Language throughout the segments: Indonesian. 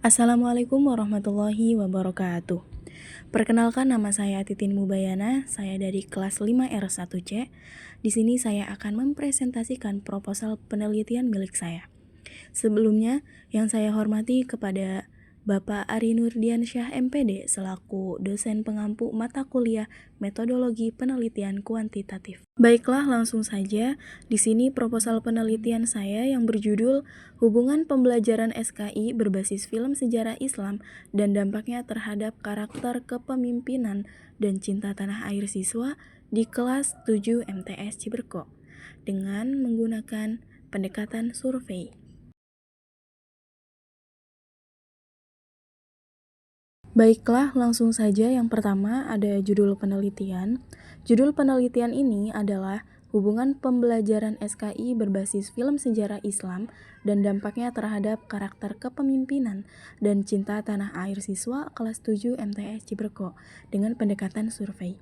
Assalamualaikum warahmatullahi wabarakatuh. Perkenalkan, nama saya Titin Mubayana, saya dari kelas 5R1C. Di sini saya akan mempresentasikan proposal penelitian milik saya. Sebelumnya, yang saya hormati kepada Bapak Ari Nurdiansyah MPD selaku dosen pengampu mata kuliah Metodologi Penelitian Kuantitatif. Baiklah, langsung saja. Di sini proposal penelitian saya yang berjudul Hubungan Pembelajaran SKI berbasis film sejarah Islam dan dampaknya terhadap karakter kepemimpinan dan cinta tanah air siswa di kelas 7 MTS Ciberko dengan menggunakan pendekatan survei. Baiklah, langsung saja. Yang pertama ada judul penelitian. Judul penelitian ini adalah Hubungan Pembelajaran SKI berbasis film sejarah Islam dan dampaknya terhadap karakter kepemimpinan dan cinta tanah air siswa kelas 7 MTS Ciberko dengan pendekatan survei.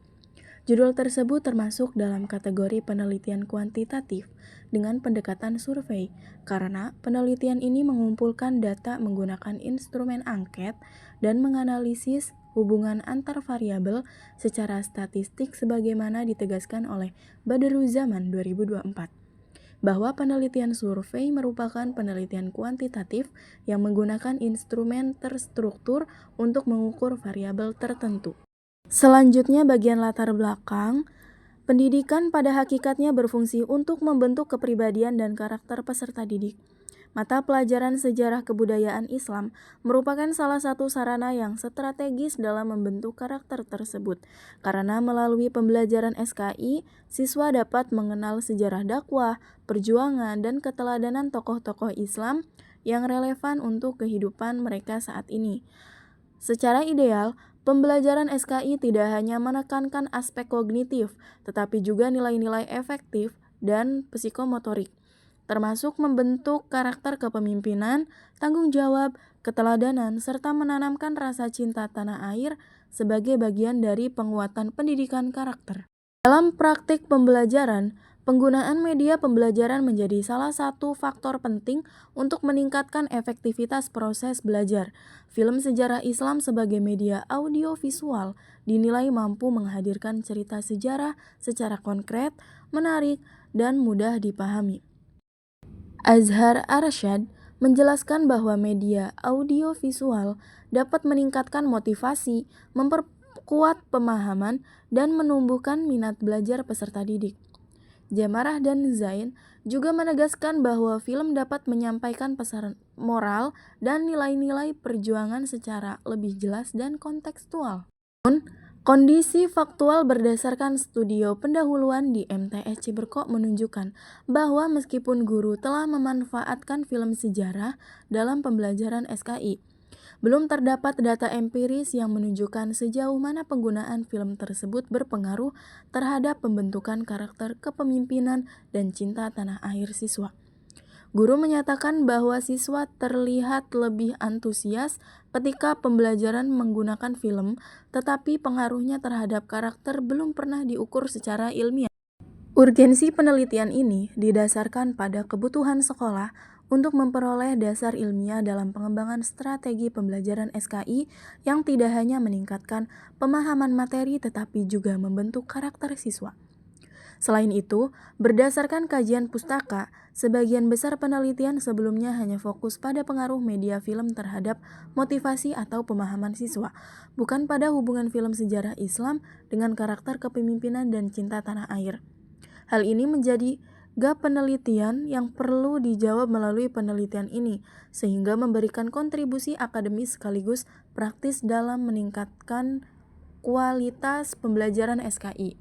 Judul tersebut termasuk dalam kategori penelitian kuantitatif dengan pendekatan survei karena penelitian ini mengumpulkan data menggunakan instrumen angket dan menganalisis hubungan antar variabel secara statistik sebagaimana ditegaskan oleh Badruzzaman 2024 bahwa penelitian survei merupakan penelitian kuantitatif yang menggunakan instrumen terstruktur untuk mengukur variabel tertentu. Selanjutnya bagian latar belakang. Pendidikan pada hakikatnya berfungsi untuk membentuk kepribadian dan karakter peserta didik. Mata pelajaran sejarah kebudayaan Islam merupakan salah satu sarana yang strategis dalam membentuk karakter tersebut. Karena melalui pembelajaran SKI, siswa dapat mengenal sejarah dakwah, perjuangan, dan keteladanan tokoh-tokoh Islam yang relevan untuk kehidupan mereka saat ini. Secara ideal, pembelajaran SKI tidak hanya menekankan aspek kognitif, tetapi juga nilai-nilai efektif dan psikomotorik, termasuk membentuk karakter kepemimpinan, tanggung jawab, keteladanan, serta menanamkan rasa cinta tanah air sebagai bagian dari penguatan pendidikan karakter. Dalam praktik pembelajaran, penggunaan media pembelajaran menjadi salah satu faktor penting untuk meningkatkan efektivitas proses belajar. Film sejarah Islam sebagai media audiovisual dinilai mampu menghadirkan cerita sejarah secara konkret, menarik, dan mudah dipahami. Azhar Arsyad menjelaskan bahwa media audiovisual dapat meningkatkan motivasi, memperkuat pemahaman, dan menumbuhkan minat belajar peserta didik. Jamarah dan Zain juga menegaskan bahwa film dapat menyampaikan pesan moral dan nilai-nilai perjuangan secara lebih jelas dan kontekstual. Kondisi faktual berdasarkan studio pendahuluan di MTS Ciberko menunjukkan bahwa meskipun guru telah memanfaatkan film sejarah dalam pembelajaran SKI, belum terdapat data empiris yang menunjukkan sejauh mana penggunaan film tersebut berpengaruh terhadap pembentukan karakter kepemimpinan dan cinta tanah air siswa. Guru menyatakan bahwa siswa terlihat lebih antusias ketika pembelajaran menggunakan film, tetapi pengaruhnya terhadap karakter belum pernah diukur secara ilmiah. Urgensi penelitian ini didasarkan pada kebutuhan sekolah untuk memperoleh dasar ilmiah dalam pengembangan strategi pembelajaran SKI yang tidak hanya meningkatkan pemahaman materi tetapi juga membentuk karakter siswa. Selain itu, berdasarkan kajian pustaka, sebagian besar penelitian sebelumnya hanya fokus pada pengaruh media film terhadap motivasi atau pemahaman siswa, bukan pada hubungan film sejarah Islam dengan karakter kepemimpinan dan cinta tanah air. Hal ini menjadi gap penelitian yang perlu dijawab melalui penelitian ini, sehingga memberikan kontribusi akademis sekaligus praktis dalam meningkatkan kualitas pembelajaran SKI.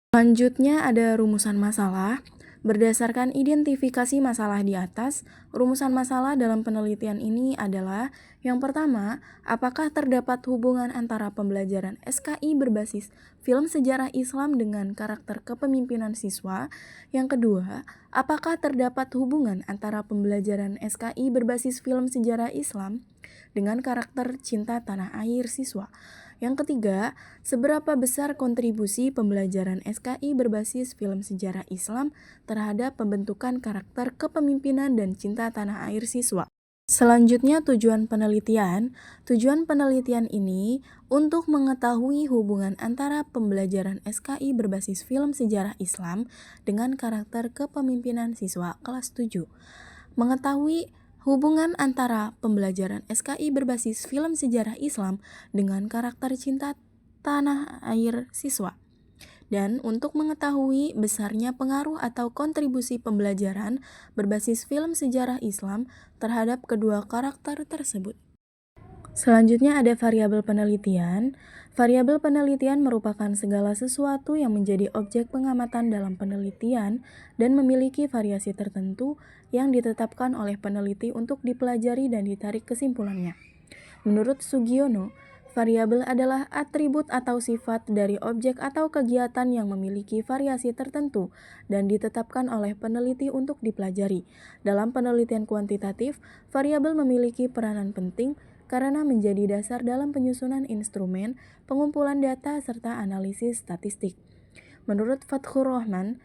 Selanjutnya ada rumusan masalah. Berdasarkan identifikasi masalah di atas, rumusan masalah dalam penelitian ini adalah: yang pertama, apakah terdapat hubungan antara pembelajaran SKI berbasis film sejarah Islam dengan karakter kepemimpinan siswa? Yang kedua, apakah terdapat hubungan antara pembelajaran SKI berbasis film sejarah Islam dengan karakter cinta tanah air siswa? Yang ketiga, seberapa besar kontribusi pembelajaran SKI berbasis film sejarah Islam terhadap pembentukan karakter kepemimpinan dan cinta tanah air siswa? Selanjutnya tujuan penelitian. Tujuan penelitian ini untuk mengetahui hubungan antara pembelajaran SKI berbasis film sejarah Islam dengan karakter kepemimpinan siswa kelas 7. Mengetahui hubungan antara pembelajaran SKI berbasis film sejarah Islam dengan karakter cinta tanah air siswa. Dan untuk mengetahui besarnya pengaruh atau kontribusi pembelajaran berbasis film sejarah Islam terhadap kedua karakter tersebut. Selanjutnya ada variabel penelitian. Variabel penelitian merupakan segala sesuatu yang menjadi objek pengamatan dalam penelitian dan memiliki variasi tertentu yang ditetapkan oleh peneliti untuk dipelajari dan ditarik kesimpulannya. Menurut Sugiono, variabel adalah atribut atau sifat dari objek atau kegiatan yang memiliki variasi tertentu dan ditetapkan oleh peneliti untuk dipelajari. Dalam penelitian kuantitatif, variabel memiliki peranan penting karena menjadi dasar dalam penyusunan instrumen, pengumpulan data, serta analisis statistik. Menurut Fathur Rahman,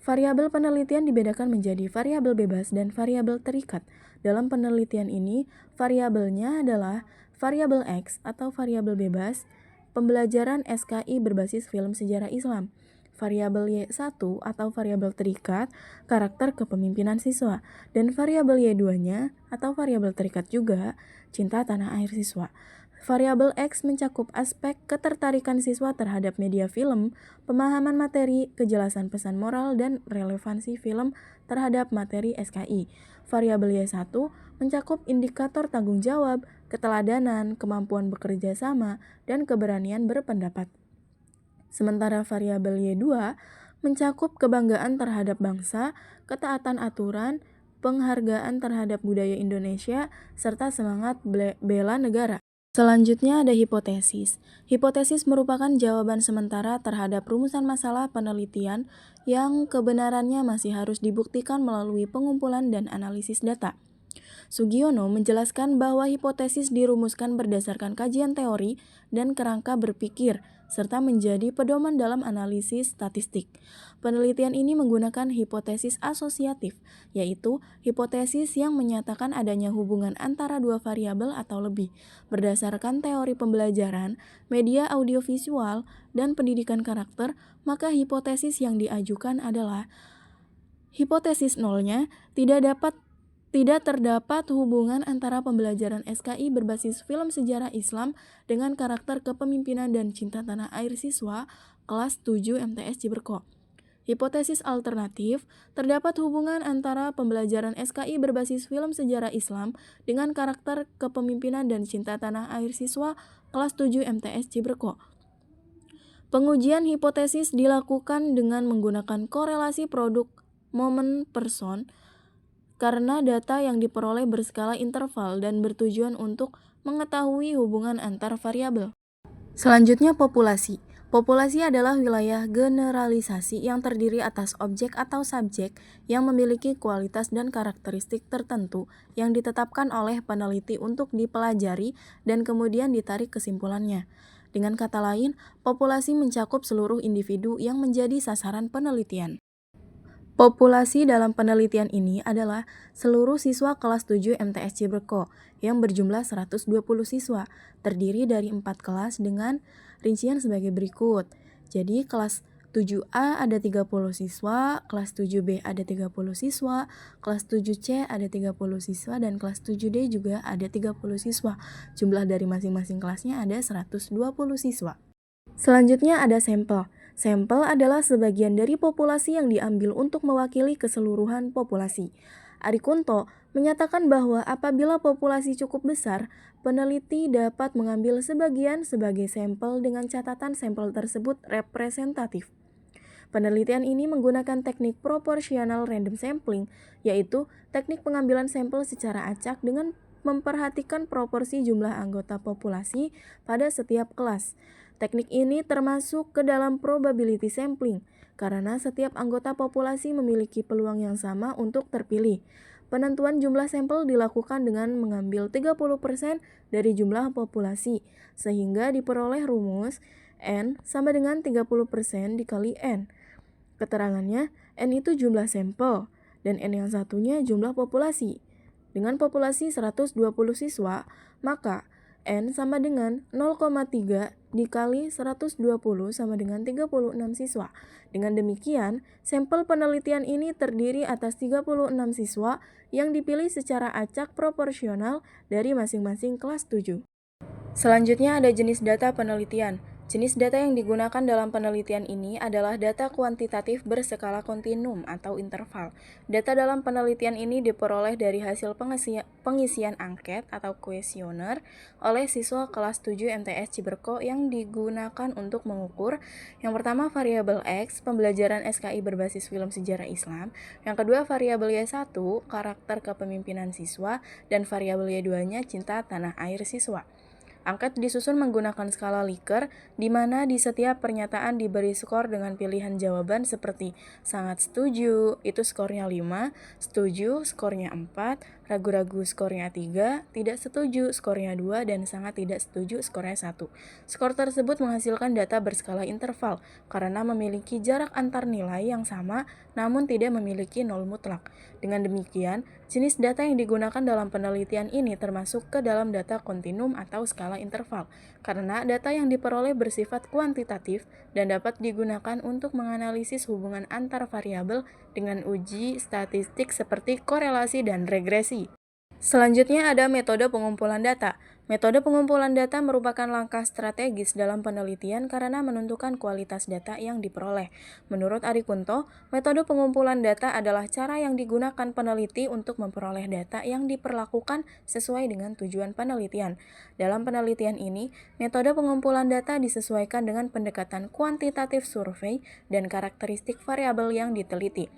variabel penelitian dibedakan menjadi variabel bebas dan variabel terikat. Dalam penelitian ini, variabelnya adalah variabel X atau variabel bebas, pembelajaran SKI berbasis film sejarah Islam. Variabel Y1 atau variabel terikat, karakter kepemimpinan siswa. Dan variabel Y2-nya atau variabel terikat juga, cinta tanah air siswa. Variabel X mencakup aspek ketertarikan siswa terhadap media film, pemahaman materi, kejelasan pesan moral, dan relevansi film terhadap materi SKI. Variabel Y1 mencakup indikator tanggung jawab, keteladanan, kemampuan bekerja sama, dan keberanian berpendapat. Sementara variabel Y2 mencakup kebanggaan terhadap bangsa, ketaatan aturan, penghargaan terhadap budaya Indonesia, serta semangat bela negara. Selanjutnya ada hipotesis. Hipotesis merupakan jawaban sementara terhadap rumusan masalah penelitian yang kebenarannya masih harus dibuktikan melalui pengumpulan dan analisis data. Sugiono menjelaskan bahwa hipotesis dirumuskan berdasarkan kajian teori dan kerangka berpikir, serta menjadi pedoman dalam analisis statistik. Penelitian ini menggunakan hipotesis asosiatif, yaitu hipotesis yang menyatakan adanya hubungan antara dua variabel atau lebih. Berdasarkan teori pembelajaran, media audiovisual, dan pendidikan karakter, maka hipotesis yang diajukan adalah hipotesis nolnya tidak terdapat hubungan antara pembelajaran SKI berbasis film sejarah Islam dengan karakter kepemimpinan dan cinta tanah air siswa kelas 7 MTS Ciberko. Hipotesis alternatif, terdapat hubungan antara pembelajaran SKI berbasis film sejarah Islam dengan karakter kepemimpinan dan cinta tanah air siswa kelas 7 MTS Ciberko. Pengujian hipotesis dilakukan dengan menggunakan korelasi produk momen person karena data yang diperoleh berskala interval dan bertujuan untuk mengetahui hubungan antar variabel. Selanjutnya populasi. Populasi adalah wilayah generalisasi yang terdiri atas objek atau subjek yang memiliki kualitas dan karakteristik tertentu yang ditetapkan oleh peneliti untuk dipelajari dan kemudian ditarik kesimpulannya. Dengan kata lain, populasi mencakup seluruh individu yang menjadi sasaran penelitian. Populasi dalam penelitian ini adalah seluruh siswa kelas 7 MTS Ciberko yang berjumlah 120 siswa, terdiri dari 4 kelas dengan rincian sebagai berikut. Jadi kelas 7A ada 30 siswa, kelas 7B ada 30 siswa, kelas 7C ada 30 siswa, dan kelas 7D juga ada 30 siswa. Jumlah dari masing-masing kelasnya ada 120 siswa. Selanjutnya ada sampel. Sampel adalah sebagian dari populasi yang diambil untuk mewakili keseluruhan populasi. Arikunto menyatakan bahwa apabila populasi cukup besar, peneliti dapat mengambil sebagian sebagai sampel dengan catatan sampel tersebut representatif. Penelitian ini menggunakan teknik proportional random sampling, yaitu teknik pengambilan sampel secara acak dengan memperhatikan proporsi jumlah anggota populasi pada setiap kelas. Teknik ini termasuk ke dalam probability sampling, karena setiap anggota populasi memiliki peluang yang sama untuk terpilih. Penentuan jumlah sampel dilakukan dengan mengambil 30% dari jumlah populasi, sehingga diperoleh rumus N sama dengan 30% dikali N. Keterangannya, N itu jumlah sampel, dan N yang satunya jumlah populasi. Dengan populasi 120 siswa, maka N sama dengan 0,3 dikali 120 sama dengan 36 siswa. Dengan demikian, sampel penelitian ini terdiri atas 36 siswa yang dipilih secara acak proporsional dari masing-masing kelas 7. Selanjutnya ada jenis data penelitian. Jenis data yang digunakan dalam penelitian ini adalah data kuantitatif berskala kontinum atau interval. Data dalam penelitian ini diperoleh dari hasil pengisian angket atau kuesioner oleh siswa kelas 7 MTS Ciberko yang digunakan untuk mengukur yang pertama variabel X, pembelajaran SKI berbasis film sejarah Islam, yang kedua variabel Y1, karakter kepemimpinan siswa, dan variabel Y2-nya cinta tanah air siswa. Angket disusun menggunakan skala Likert, di mana di setiap pernyataan diberi skor dengan pilihan jawaban seperti sangat setuju, itu skornya 5, setuju, skornya 4, ragu-ragu skornya 3, tidak setuju skornya 2, dan sangat tidak setuju skornya 1. Skor tersebut menghasilkan data berskala interval karena memiliki jarak antar nilai yang sama namun tidak memiliki nol mutlak. Dengan demikian, jenis data yang digunakan dalam penelitian ini termasuk ke dalam data kontinum atau skala interval, karena data yang diperoleh bersifat kuantitatif dan dapat digunakan untuk menganalisis hubungan antar variabel dengan uji statistik seperti korelasi dan regresi. Selanjutnya ada metode pengumpulan data. Metode pengumpulan data merupakan langkah strategis dalam penelitian karena menentukan kualitas data yang diperoleh. Menurut Ari Kunto, metode pengumpulan data adalah cara yang digunakan peneliti untuk memperoleh data yang diperlakukan sesuai dengan tujuan penelitian. Dalam penelitian ini, metode pengumpulan data disesuaikan dengan pendekatan kuantitatif survei dan karakteristik variabel yang diteliti.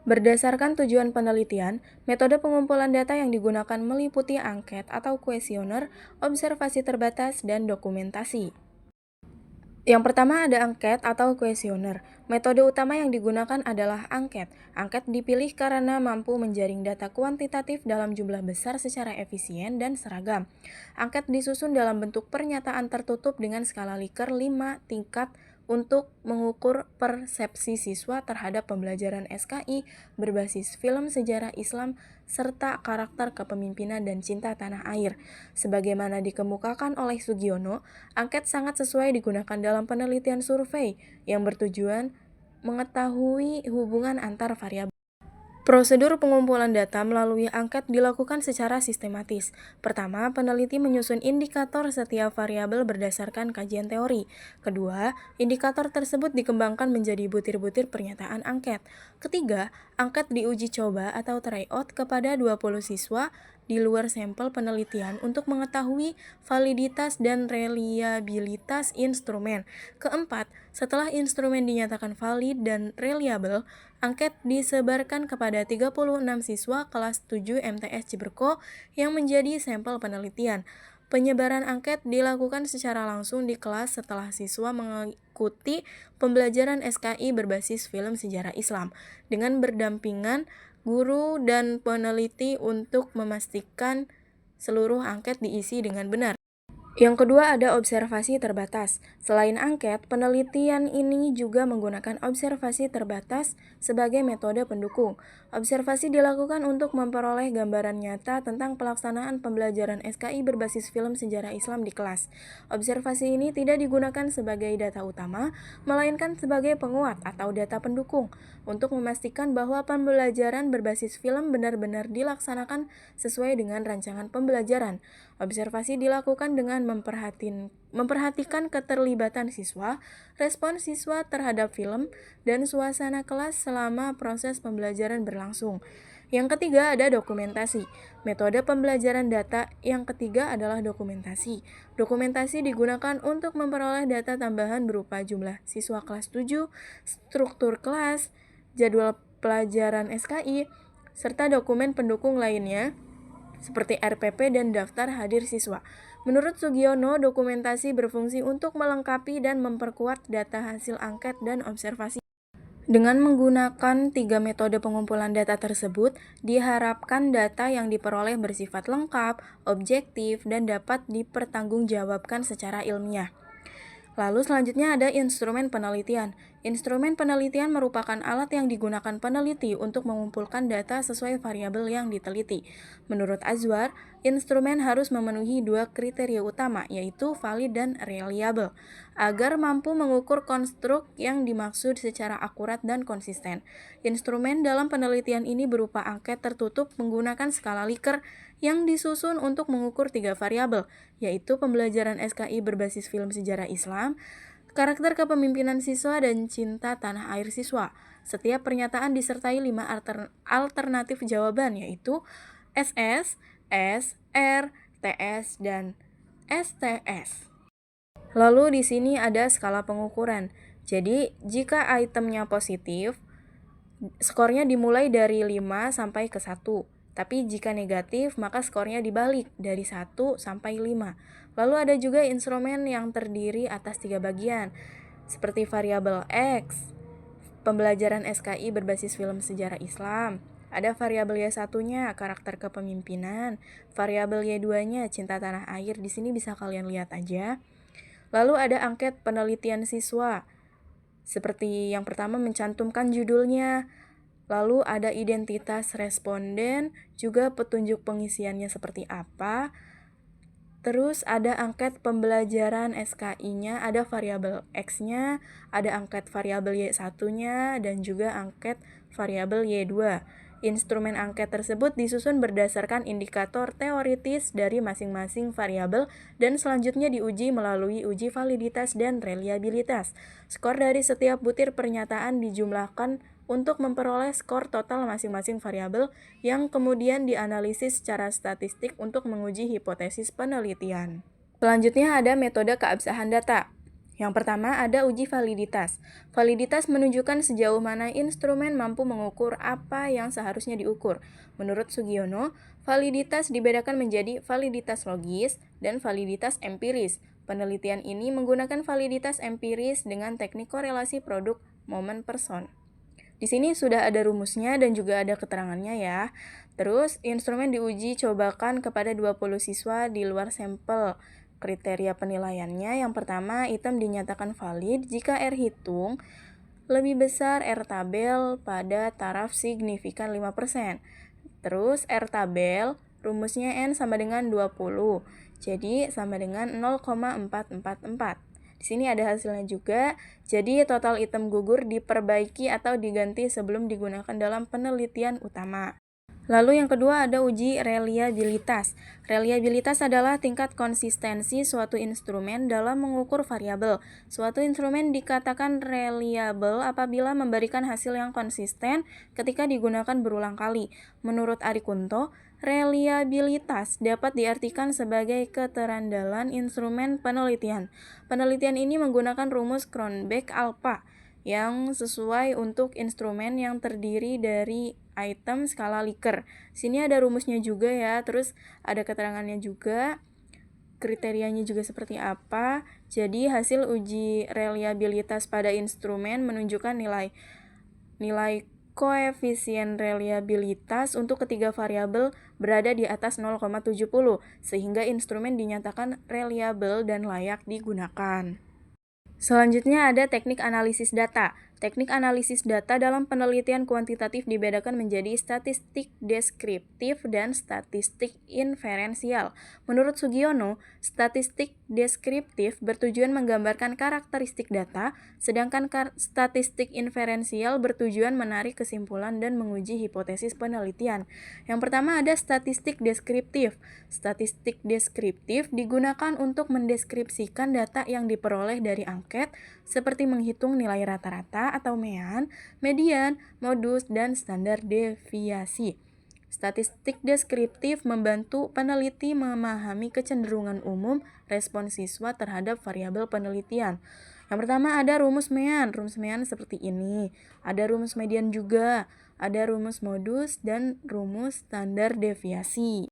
Berdasarkan tujuan penelitian, metode pengumpulan data yang digunakan meliputi angket atau kuesioner, observasi terbatas, dan dokumentasi. Yang pertama ada angket atau kuesioner. Metode utama yang digunakan adalah angket. Angket dipilih karena mampu menjaring data kuantitatif dalam jumlah besar secara efisien dan seragam. Angket disusun dalam bentuk pernyataan tertutup dengan skala Likert 5 tingkat untuk mengukur persepsi siswa terhadap pembelajaran SKI berbasis film sejarah Islam serta karakter kepemimpinan dan cinta tanah air. Sebagaimana dikemukakan oleh Sugiono, angket sangat sesuai digunakan dalam penelitian survei yang bertujuan mengetahui hubungan antar variabel. Prosedur pengumpulan data melalui angket dilakukan secara sistematis. Pertama, peneliti menyusun indikator setiap variabel berdasarkan kajian teori. Kedua, indikator tersebut dikembangkan menjadi butir-butir pernyataan angket. Ketiga, angket diuji coba atau tryout kepada 20 siswa di luar sampel penelitian untuk mengetahui validitas dan reliabilitas instrumen. Keempat, setelah instrumen dinyatakan valid dan reliable, angket disebarkan kepada 36 siswa kelas 7 MTS Ciberko yang menjadi sampel penelitian. Penyebaran angket dilakukan secara langsung di kelas setelah siswa mengikuti pembelajaran SKI berbasis film sejarah Islam dengan berdampingan guru dan peneliti untuk memastikan seluruh angket diisi dengan benar. Yang kedua ada observasi terbatas. Selain angket, penelitian ini juga menggunakan observasi terbatas sebagai metode pendukung. Observasi dilakukan untuk memperoleh gambaran nyata tentang pelaksanaan pembelajaran SKI berbasis film sejarah Islam di kelas. Observasi ini tidak digunakan sebagai data utama, melainkan sebagai penguat atau data pendukung untuk memastikan bahwa pembelajaran berbasis film benar-benar dilaksanakan sesuai dengan rancangan pembelajaran. Observasi dilakukan dengan memperhatikan keterlibatan siswa, respon siswa terhadap film, dan suasana kelas selama proses pembelajaran berlangsung. Yang ketiga ada dokumentasi. Metode pembelajaran data yang ketiga adalah dokumentasi. Dokumentasi digunakan untuk memperoleh data tambahan berupa jumlah siswa kelas 7, struktur kelas, jadwal pelajaran SKI, serta dokumen pendukung lainnya seperti RPP dan daftar hadir siswa. Menurut Sugiono, dokumentasi berfungsi untuk melengkapi dan memperkuat data hasil angket dan observasi. Dengan menggunakan 3 metode pengumpulan data tersebut, diharapkan data yang diperoleh bersifat lengkap, objektif, dan dapat dipertanggungjawabkan secara ilmiah. Lalu selanjutnya ada instrumen penelitian. Instrumen penelitian merupakan alat yang digunakan peneliti untuk mengumpulkan data sesuai variabel yang diteliti. Menurut Azwar, instrumen harus memenuhi dua kriteria utama, yaitu valid dan reliable, agar mampu mengukur konstruk yang dimaksud secara akurat dan konsisten. Instrumen dalam penelitian ini berupa angket tertutup menggunakan skala Likert yang disusun untuk mengukur tiga variabel, yaitu pembelajaran SKI berbasis film sejarah Islam, karakter kepemimpinan siswa, dan cinta tanah air siswa. Setiap pernyataan disertai 5 alternatif jawaban, yaitu SS, S, R, TS, dan STS. Lalu di sini ada skala pengukuran. Jadi, jika itemnya positif, skornya dimulai dari 5 sampai ke 1. Tapi jika negatif, maka skornya dibalik dari 1 sampai 5. Lalu ada juga instrumen yang terdiri atas 3 bagian, seperti variabel X, pembelajaran SKI berbasis film sejarah Islam. Ada variabel Y1-nya, karakter kepemimpinan. Variabel Y2-nya, cinta tanah air. Di sini bisa kalian lihat aja. Lalu ada angket penelitian siswa. Seperti yang pertama mencantumkan judulnya. Lalu ada identitas responden, juga petunjuk pengisiannya seperti apa. Terus ada angket pembelajaran SKI-nya, ada variabel X-nya, ada angket variabel Y1-nya, dan juga angket variabel Y2. Instrumen angket tersebut disusun berdasarkan indikator teoritis dari masing-masing variabel dan selanjutnya diuji melalui uji validitas dan reliabilitas. Skor dari setiap butir pernyataan dijumlahkan untuk memperoleh skor total masing-masing variabel yang kemudian dianalisis secara statistik untuk menguji hipotesis penelitian. Selanjutnya ada metode keabsahan data. Yang pertama ada uji validitas. Validitas menunjukkan sejauh mana instrumen mampu mengukur apa yang seharusnya diukur. Menurut Sugiono, validitas dibedakan menjadi validitas logis dan validitas empiris. Penelitian ini menggunakan validitas empiris dengan teknik korelasi produk momen person. Di sini sudah ada rumusnya dan juga ada keterangannya ya. Terus, instrumen diuji cobakan kepada 20 siswa di luar sampel. Kriteria penilaiannya yang pertama, item dinyatakan valid jika R hitung lebih besar R tabel pada taraf signifikan 5%. Terus, R tabel rumusnya N sama dengan 20. Jadi, sama dengan 0,444. Di sini ada hasilnya juga, jadi total item gugur diperbaiki atau diganti sebelum digunakan dalam penelitian utama. Lalu yang kedua ada uji reliabilitas. Reliabilitas adalah tingkat konsistensi suatu instrumen dalam mengukur variabel. Suatu instrumen dikatakan reliable apabila memberikan hasil yang konsisten ketika digunakan berulang kali. Menurut Ari Kunto, reliabilitas dapat diartikan sebagai keterandalan instrumen penelitian. Penelitian ini menggunakan rumus Cronbach-Alpha yang sesuai untuk instrumen yang terdiri dari item skala Likert. Sini ada rumusnya juga ya, terus ada keterangannya juga, kriterianya juga seperti apa. Jadi hasil uji reliabilitas pada instrumen menunjukkan nilai koefisien reliabilitas untuk ketiga variabel berada di atas 0,70, sehingga instrumen dinyatakan reliable dan layak digunakan. Selanjutnya ada teknik analisis data. Teknik analisis data dalam penelitian kuantitatif dibedakan menjadi statistik deskriptif dan statistik inferensial. Menurut Sugiono, statistik deskriptif bertujuan menggambarkan karakteristik data, sedangkan statistik inferensial bertujuan menarik kesimpulan dan menguji hipotesis penelitian. Yang pertama ada statistik deskriptif. Statistik deskriptif digunakan untuk mendeskripsikan data yang diperoleh dari angket, seperti menghitung nilai rata-rata atau median, modus, dan standar deviasi. Statistik deskriptif membantu peneliti memahami kecenderungan umum respon siswa terhadap variabel penelitian. Yang pertama ada rumus Mean. Rumus Mean seperti ini. Ada rumus median juga, ada rumus modus, dan rumus standar deviasi.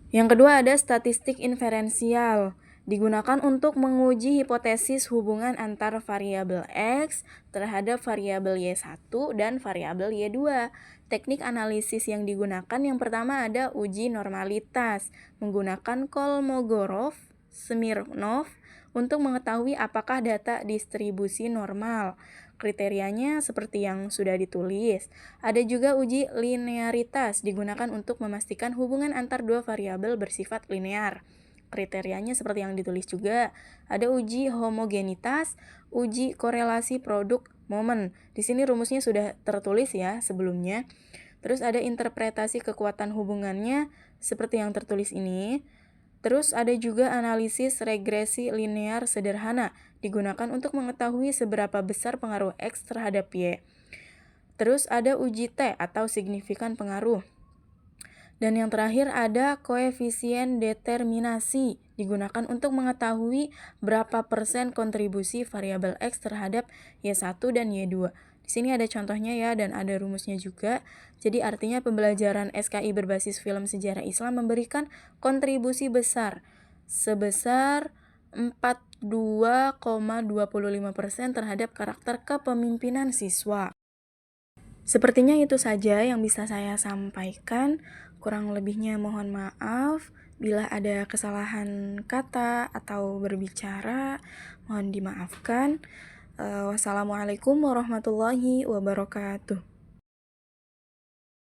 Yang kedua ada statistik inferensial. Digunakan untuk menguji hipotesis hubungan antar variabel X terhadap variabel Y1 dan variabel Y2. Teknik analisis yang digunakan yang pertama ada uji normalitas menggunakan Kolmogorov Smirnov untuk mengetahui apakah data distribusi normal. Kriterianya seperti yang sudah ditulis. Ada juga uji linearitas digunakan untuk memastikan hubungan antar dua variabel bersifat linear. Kriterianya seperti yang ditulis juga. Ada uji homogenitas, uji korelasi produk momen. Di sini rumusnya sudah tertulis ya sebelumnya. Terus ada interpretasi kekuatan hubungannya seperti yang tertulis ini. Terus ada juga analisis regresi linear sederhana digunakan untuk mengetahui seberapa besar pengaruh X terhadap Y. Terus ada uji T atau signifikan pengaruh. Dan yang terakhir ada koefisien determinasi digunakan untuk mengetahui berapa persen kontribusi variabel X terhadap Y1 dan Y2. Di sini ada contohnya ya dan ada rumusnya juga. Jadi artinya pembelajaran SKI berbasis film sejarah Islam memberikan kontribusi besar sebesar 42,25% terhadap karakter kepemimpinan siswa. Sepertinya itu saja yang bisa saya sampaikan. Kurang lebihnya mohon maaf. Bila ada kesalahan kata atau berbicara, mohon dimaafkan. Wassalamualaikum warahmatullahi wabarakatuh.